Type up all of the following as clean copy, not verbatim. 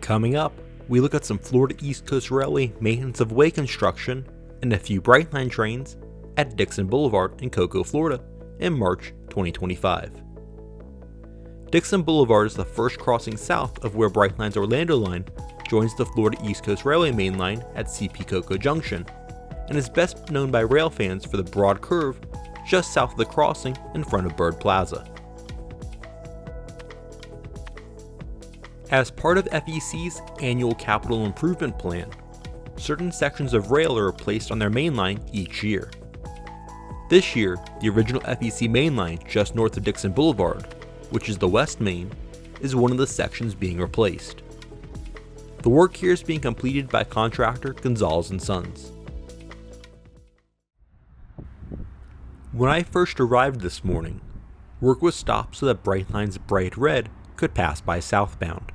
Coming up, we look at some Florida East Coast Railway maintenance of way construction and a few Brightline trains at Dixon Blvd in Cocoa, Florida in March 2025. Dixon Blvd is the first crossing south of where Brightline's Orlando line joins the Florida East Coast Railway main line at CP Cocoa Junction, and is best known by rail fans for the broad curve just south of the crossing in front of Bird Plaza. As part of FEC's annual capital improvement plan, certain sections of rail are replaced on their main line each year. This year, the original FEC main line just north of Dixon Blvd, which is the West Main, is one of the sections being replaced. The work here is being completed by contractor Gonzalez and Sons. When I first arrived this morning, work was stopped so that Brightline's BrightRed could pass by southbound.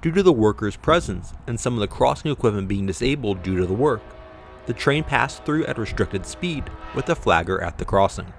Due to the workers' presence and some of the crossing equipment being disabled due to the work, the train passed through at restricted speed with a flagger at the crossing.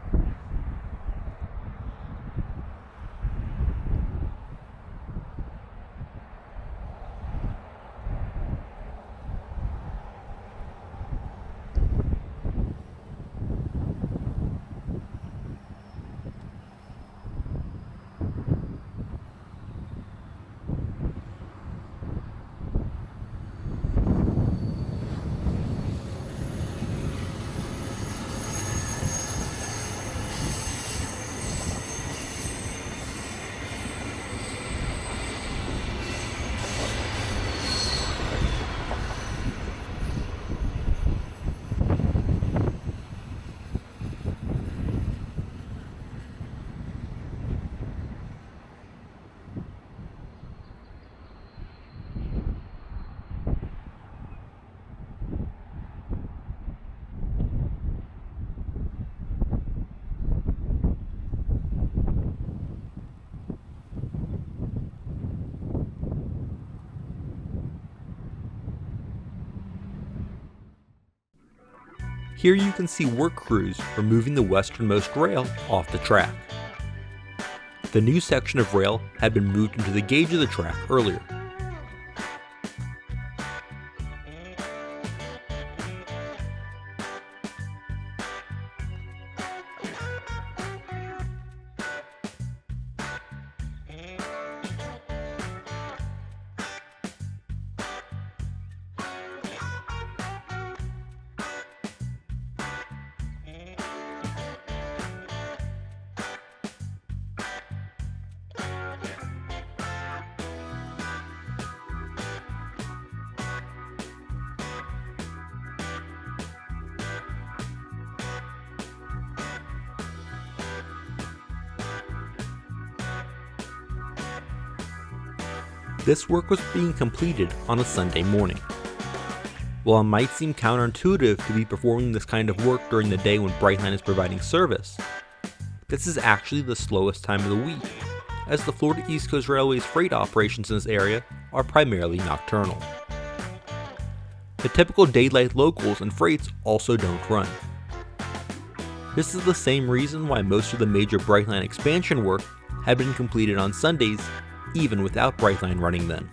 Here you can see work crews removing the westernmost rail off the track. The new section of rail had been moved into the gauge of the track earlier. This work was being completed on a Sunday morning. While it might seem counterintuitive to be performing this kind of work during the day when Brightline is providing service, this is actually the slowest time of the week, as the Florida East Coast Railway's freight operations in this area are primarily nocturnal. The typical daylight locals and freights also don't run. This is the same reason why most of the major Brightline expansion work had been completed on Sundays, even without Brightline running then.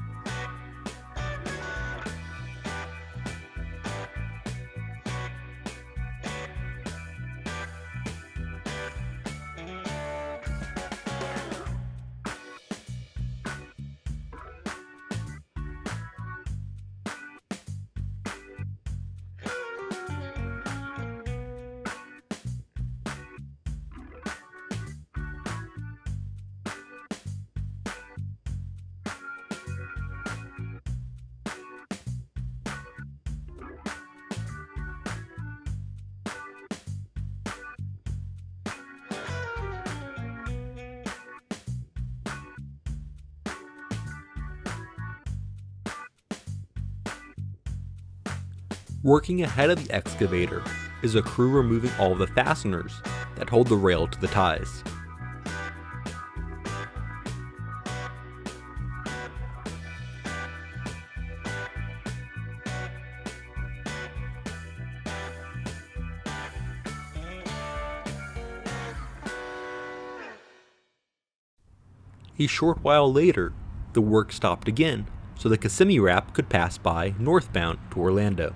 Working ahead of the excavator is a crew removing all of the fasteners that hold the rail to the ties. A short while later, the work stopped again so the Kissimmee Wrap could pass by northbound to Orlando.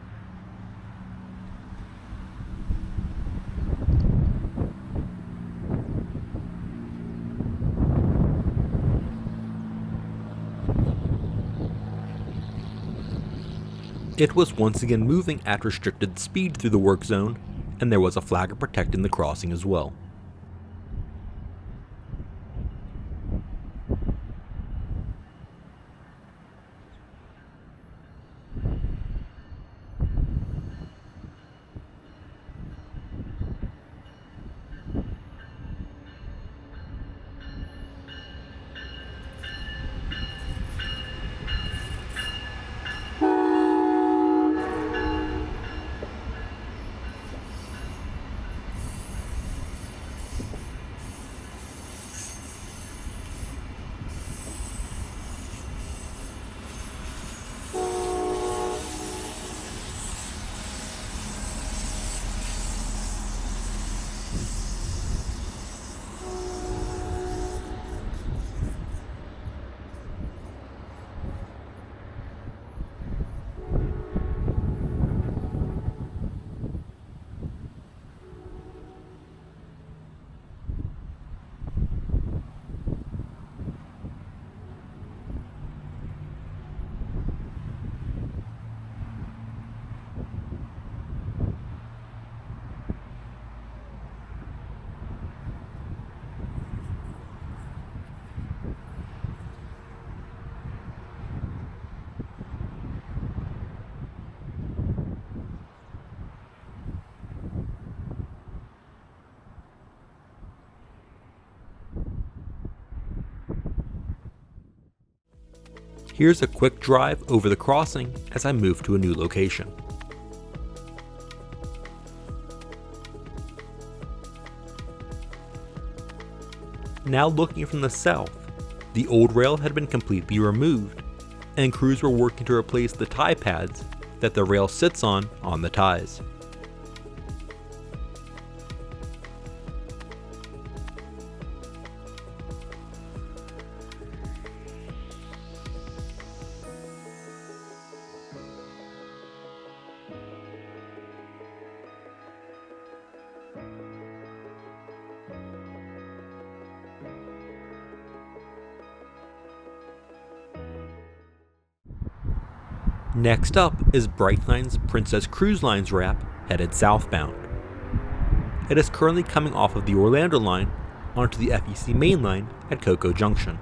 It was once again moving at restricted speed through the work zone, and there was a flagger protecting the crossing as well. Here's a quick drive over the crossing as I move to a new location. Now looking from the south, the old rail had been completely removed, and crews were working to replace the tie pads that the rail sits on the ties. Next up is Brightline's Princess Cruise Lines wrap headed southbound. It is currently coming off of the Orlando line onto the FEC mainline at Cocoa Junction.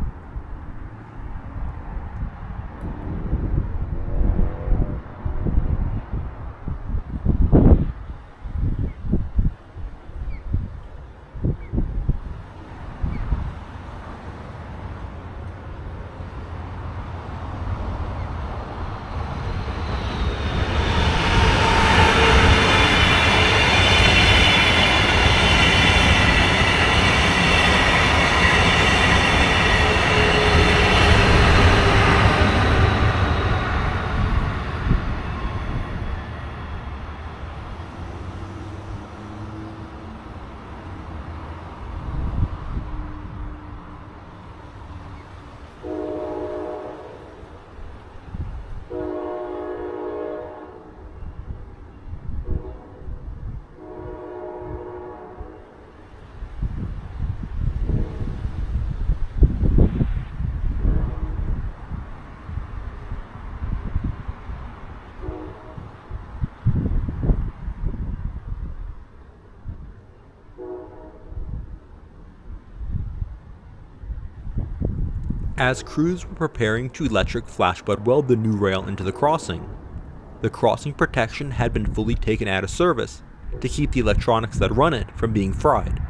As crews were preparing to electric flashbud weld the new rail into the crossing protection had been fully taken out of service to keep the electronics that run it from being fried.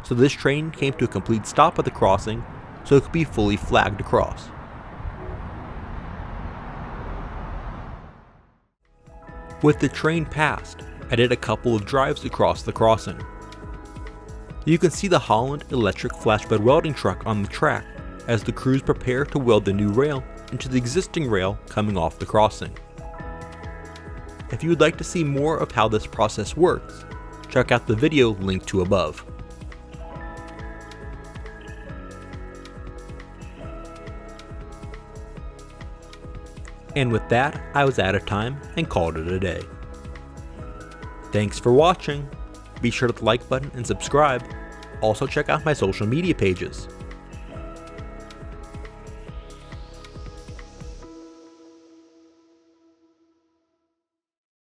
So this train came to a complete stop at the crossing so it could be fully flagged across. With the train passed, I did a couple of drives across the crossing. You can see the Holland electric flashbud welding truck on the track as the crews prepare to weld the new rail into the existing rail coming off the crossing. If you would like to see more of how this process works, check out the video linked to above. And with that, I was out of time and called it a day. Thanks for watching. Be sure to hit the like button and subscribe. Also check out my social media pages.